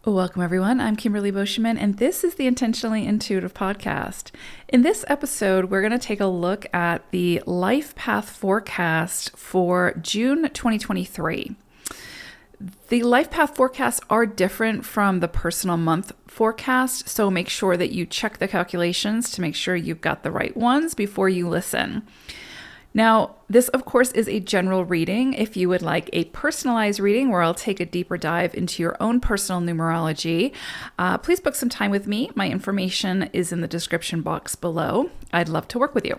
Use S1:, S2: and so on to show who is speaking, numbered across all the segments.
S1: Welcome, everyone. I'm Kimberly Boschman, and this is the Intentionally Intuitive podcast. In this episode, we're going to take a look at the life path forecast for June 2023. The life path forecasts are different from the personal month forecast, so make sure that you check the calculations to make sure you've got the right ones before you listen. Now, this, of course, is a general reading. If you would like a personalized reading where I'll take a deeper dive into your own personal numerology, please book some time with me. My information is in the description box below. I'd love to work with you.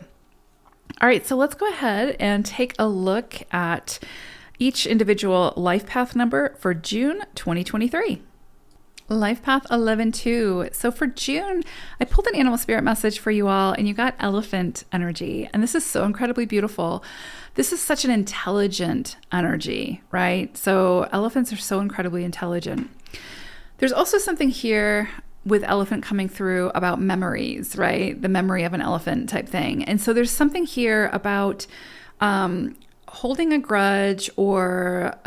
S1: All right, so let's go ahead and take a look at each individual life path number for June 2023. Life path 11-2. So for June, I pulled an animal spirit message for you all, and you got elephant energy. And this is so incredibly beautiful. This is such an intelligent energy, right? So elephants are so incredibly intelligent. There's also something here with elephant coming through about memories, right? The memory of an elephant type thing. And so there's something here about holding a grudge or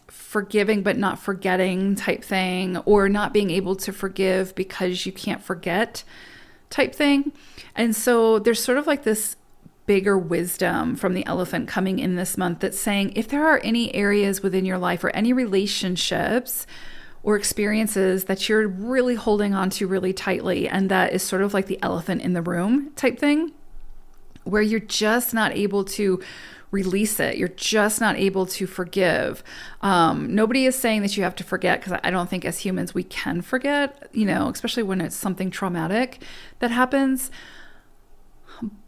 S1: forgiving but not forgetting type thing, or not being able to forgive because you can't forget type thing. And so there's sort of like this bigger wisdom from the elephant coming in this month that's saying, if there are any areas within your life or any relationships or experiences that you're really holding on to really tightly, and that is sort of like the elephant in the room type thing, where you're just not able to release it. You're just not able to forgive. Nobody is saying that you have to forget, because I don't think as humans we can forget, especially when it's something traumatic that happens.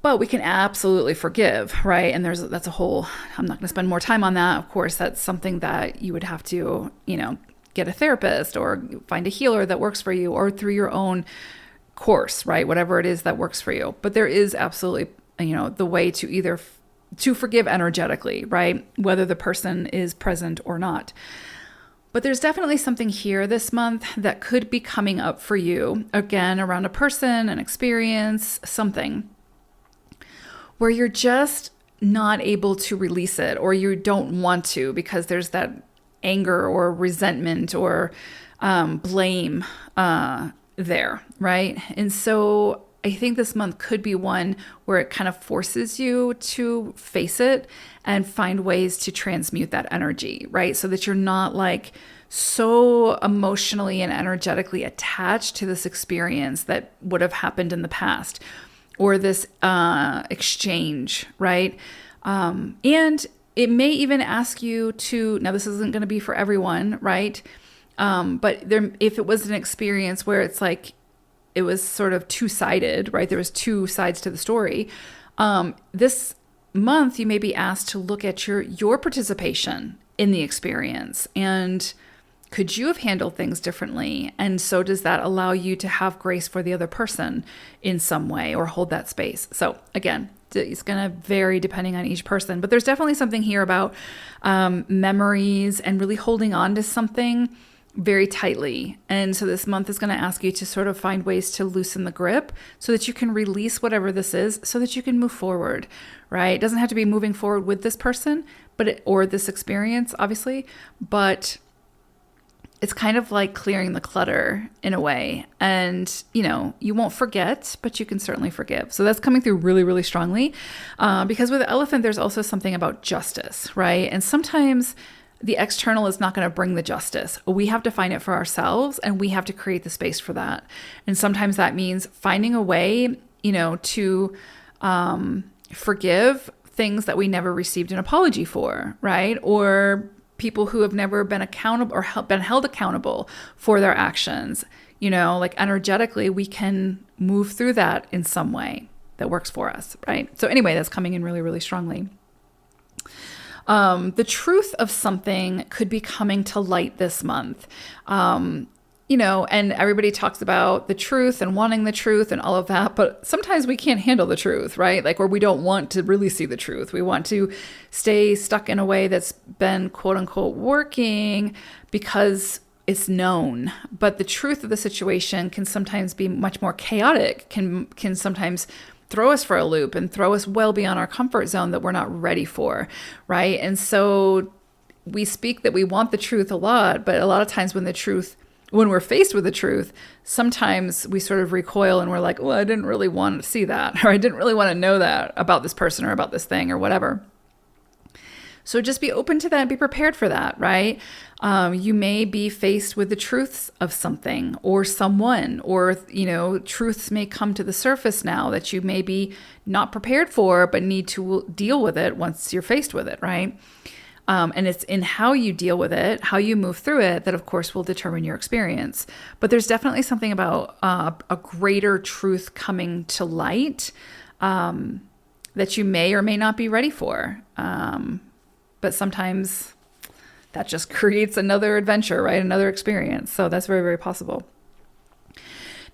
S1: But we can absolutely forgive, right? And that's a whole, I'm not going to spend more time on that. Of course, that's something that you would have to, get a therapist or find a healer that works for you, or through your own course, right? Whatever it is that works for you. But there is absolutely, the way to either to forgive energetically, right? Whether the person is present or not. But there's definitely something here this month that could be coming up for you, again, around a person, an experience, something where you're just not able to release it, or you don't want to, because there's that anger or resentment or blame there, right? And so I think this month could be one where it kind of forces you to face it and find ways to transmute that energy, right? So that you're not like so emotionally and energetically attached to this experience that would have happened in the past, or this exchange, right? And it may even ask you to, now this isn't going to be for everyone, right? But if it was an experience where it's like, it was sort of two-sided, right? There was two sides to the story. This month, you may be asked to look at your participation in the experience, and could you have handled things differently? And so does that allow you to have grace for the other person in some way, or hold that space? So again, it's going to vary depending on each person, but there's definitely something here about memories and really holding on to something very tightly. And so this month is going to ask you to sort of find ways to loosen the grip so that you can release whatever this is, so that you can move forward, right? It doesn't have to be moving forward with this person, or this experience, obviously, but it's kind of like clearing the clutter in a way. And, you won't forget, but you can certainly forgive. So that's coming through really, really strongly, because with the elephant, there's also something about justice, right? And sometimes the external is not going to bring the justice. We have to find it for ourselves, and we have to create the space for that. And sometimes that means finding a way, to forgive things that we never received an apology for, right? Or people who have never been accountable or been held accountable for their actions. Like energetically, we can move through that in some way that works for us, right? So anyway, that's coming in really, really strongly. The truth of something could be coming to light this month. And everybody talks about the truth and wanting the truth and all of that, but sometimes we can't handle the truth, right? Or we don't want to really see the truth. We want to stay stuck in a way that's been quote unquote working because it's known. But the truth of the situation can sometimes be much more chaotic, can sometimes throw us for a loop and throw us well beyond our comfort zone that we're not ready for, right? And so we speak that we want the truth a lot, but a lot of times when the truth when we're faced with the truth, sometimes we sort of recoil and we're like, well, I didn't really want to see that, or I didn't really want to know that about this person or about this thing or whatever. So just be open to that and be prepared for that, right? You may be faced with the truths of something or someone, or, truths may come to the surface now that you may be not prepared for, but need to deal with it once you're faced with it, right? And it's in how you deal with it, how you move through it, that of course will determine your experience. But there's definitely something about a greater truth coming to light that you may or may not be ready for. But sometimes that just creates another adventure, right? Another experience. So that's very, very possible.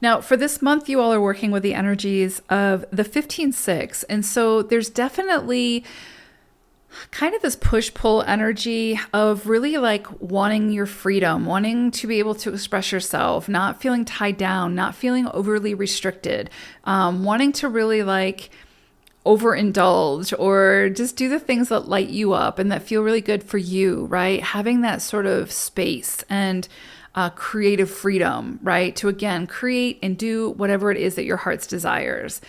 S1: Now, for this month, you all are working with the energies of the 15-6. And so there's definitely kind of this push-pull energy of really like wanting your freedom, wanting to be able to express yourself, not feeling tied down, not feeling overly restricted, wanting to really like overindulge or just do the things that light you up and that feel really good for you, right? Having that sort of space and creative freedom, right? To again, create and do whatever it is that your heart's desires.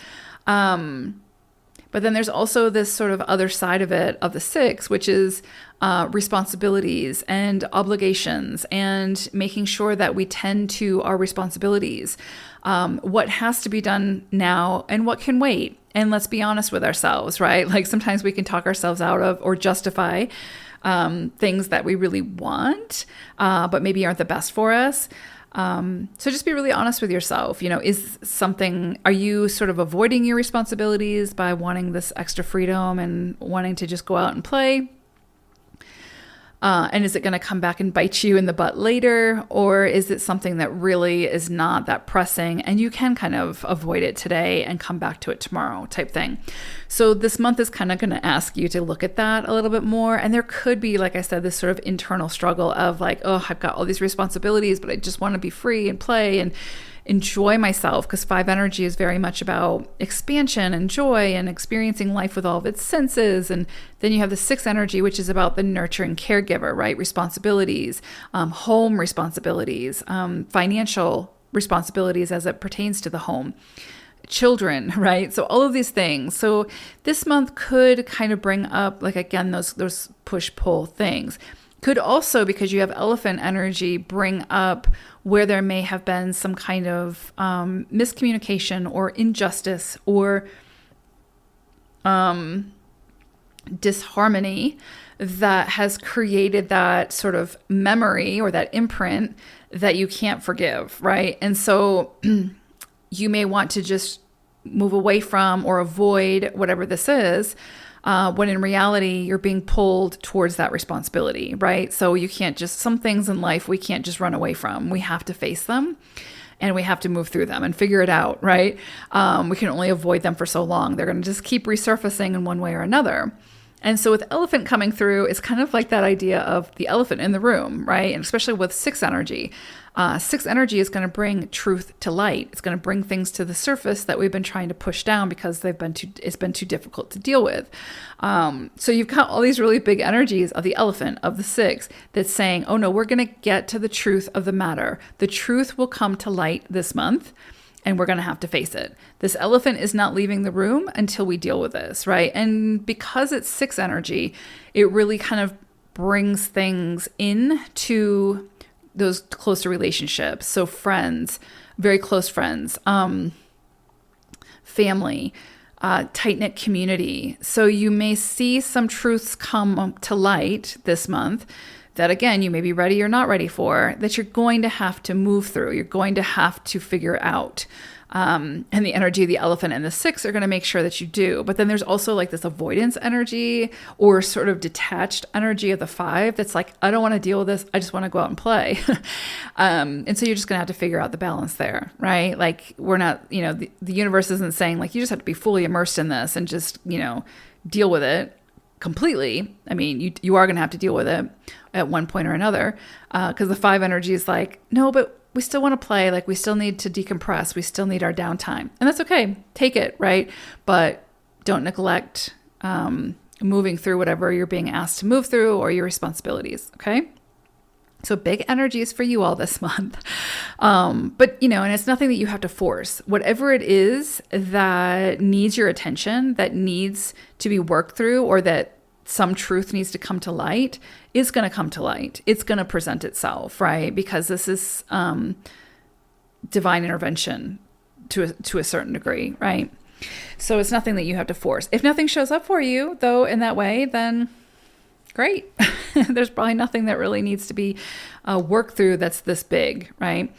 S1: But then there's also this sort of other side of it, of the 6, which is responsibilities and obligations and making sure that we tend to our responsibilities. What has to be done now and what can wait. And let's be honest with ourselves, right? Like sometimes we can talk ourselves out of or justify things that we really want, but maybe aren't the best for us. So just be really honest with yourself. Are you sort of avoiding your responsibilities by wanting this extra freedom and wanting to just go out and play? And is it going to come back and bite you in the butt later? Or is it something that really is not that pressing and you can kind of avoid it today and come back to it tomorrow type thing? So this month is kind of going to ask you to look at that a little bit more. And there could be, like I said, this sort of internal struggle of like, oh, I've got all these responsibilities, but I just want to be free and play and enjoy myself, because 5 energy is very much about expansion and joy and experiencing life with all of its senses. And then you have the 6 energy, which is about the nurturing caregiver, right? Responsibilities, home responsibilities, financial responsibilities as it pertains to the home, children, right? So all of these things. So this month could kind of bring up, like, again, those push-pull things. Could also, because you have elephant energy, bring up where there may have been some kind of miscommunication or injustice or disharmony that has created that sort of memory or that imprint that you can't forgive, right? And so you may want to just move away from or avoid whatever this is, when in reality, you're being pulled towards that responsibility, right? So you can't just, some things in life we can't just run away from. We have to face them and we have to move through them and figure it out, right? We can only avoid them for so long. They're going to just keep resurfacing in one way or another. And so with elephant coming through, it's kind of like that idea of the elephant in the room, right? And especially with 6 energy. 6 energy is going to bring truth to light. It's going to bring things to the surface that we've been trying to push down because it's been too difficult to deal with. So you've got all these really big energies of the elephant, of the 6, that's saying, oh no, we're going to get to the truth of the matter. The truth will come to light this month, and we're going to have to face it. This elephant is not leaving the room until we deal with this, right? And because it's 6 energy, it really kind of brings things into those closer relationships. So friends, very close friends, family, tight-knit community. So you may see some truths come to light this month that, again, you may be ready or not ready for, that you're going to have to move through. You're going to have to figure out. And the energy of the elephant and the 6 are going to make sure that you do. But then there's also like this avoidance energy or sort of detached energy of the 5 that's like, I don't want to deal with this. I just want to go out and play. And so you're just going to have to figure out the balance there, right? Like we're not, the universe isn't saying like, you just have to be fully immersed in this and just, deal with it completely. I mean, you are going to have to deal with it at one point or another, because the 5 energy is like, no, but we still want to play. Like we still need to decompress. We still need our downtime, and that's okay. Take it, right? But don't neglect moving through whatever you're being asked to move through or your responsibilities. Okay. So big energies for you all this month. But, and it's nothing that you have to force. Whatever it is that needs your attention, that needs to be worked through, or that some truth needs to come to light, is going to come to light. It's going to present itself, right? Because this is divine intervention to a certain degree, right? So it's nothing that you have to force. If nothing shows up for you, though, in that way, then great. There's probably nothing that really needs to be worked through that's this big, right?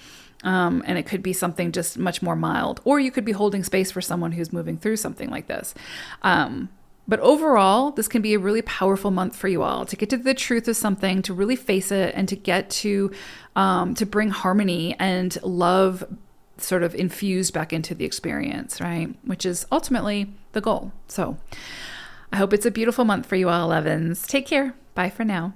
S1: And it could be something just much more mild, or you could be holding space for someone who's moving through something like this. But overall, this can be a really powerful month for you all to get to the truth of something, to really face it, and to get to bring harmony and love sort of infused back into the experience, right? Which is ultimately the goal. So I hope it's a beautiful month for you all, 11s. Take care. Bye for now.